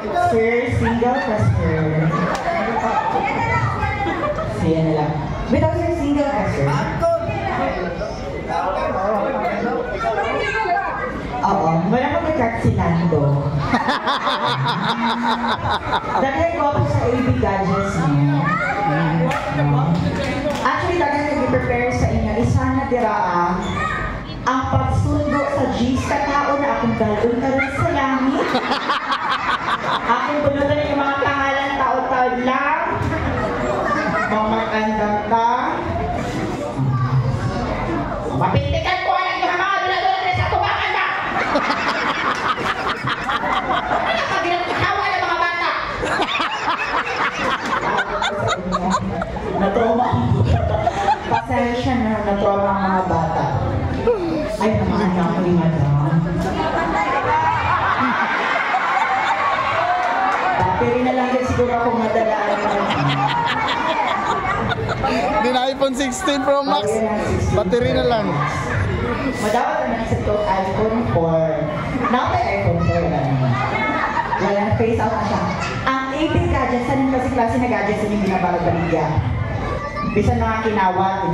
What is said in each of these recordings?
Sir, single ka, sir. Siya na lang. Bitaw, sir, single ka, sir. Oo, wala ko may si Nando. Dahil ko ako sa AB Gadgets niyo. Actually, dahil nag-prepare sa inyo, isa na dira ang pagsundo sa G's katao na akong galon na rin sa langit. Aking bulutan yung mga pangalan tao-tao lang. Mga andang-ta. Mapintikan ko alam yung mga dula-dula rin sa tubakan na! Ano ka ginagawa ng mga bata? Natroma ang bata. Pasensya na natroma ang mga bata. Ay, mga anak ko ni madam. Battery na lang din siguro ako madalaan. Hindi na iPhone 16 Pro Max. Battery na lang. Madawat na sa ito iPhone 4. Now may iPhone 4 na naman. Wala na face out na siya. Ang AP gadgets, saan yung klase na gadgets yung binabalagbaligya? Bisa na nga kinawat.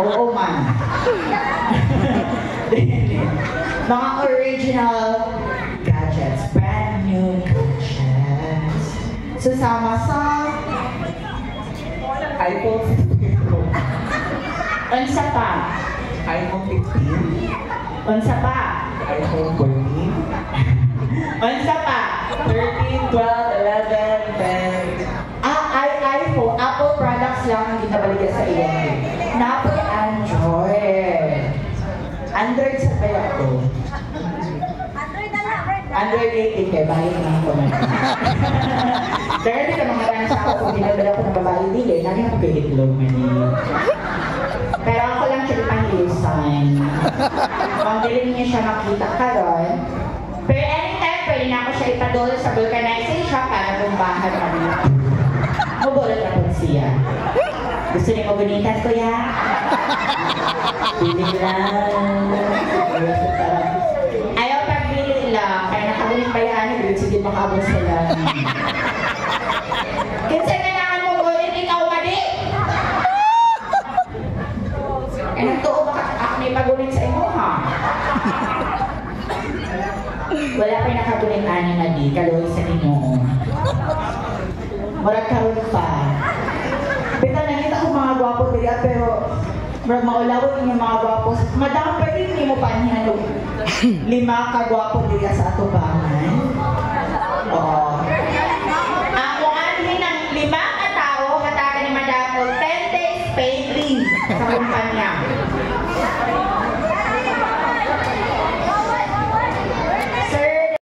Oo man. Mga original gadgets. Brand new gadgets. Susama sa iPhone 15 Pro. Unsa pa? iPhone 15. Unsa pa? iPhone 14. Unsa pa? 13, 12, 11, 10. iPhone, Apple products lang ang ginabaligyan sa iyo. Napoy Android. Android sa kaya ko. Android 18 kayo, balik na ako naman. Dahil di ka mga sa ako kung ginagala ko ng babae dili, lagi ako pihitlog man. Pero ako lang siya ipang-ilisan. Kung dilim niya siya makita ka ron. Pero anytime, pwede na ako siya ipadolo sa vulcanizing shop para bumbahan kami. Mabulot na po siya. Gusto niyo magunitan ko ya? Bili lang. Ayaw pagbili lang. Kaya nakagunin pa yan. Sige makabot sila. Kinsa kailangan mo gulit, ikaw mali? Eh nagtuo ba ako na ipagulit sa imo ha? Wala pa yung nakagulit-ani na di. Kaluwi sa inyo. Walang karoon pa. Bita nakita ko mga gwapo dila pero maulawin yung mga gwapo. Madam, pwede hindi mo pa niya 5 ka-gwapo dila sa atubangan. Oo. Ako anhin ng 5 ka-tao hatagan ni Madam 10 days paid leave sa kumpanya.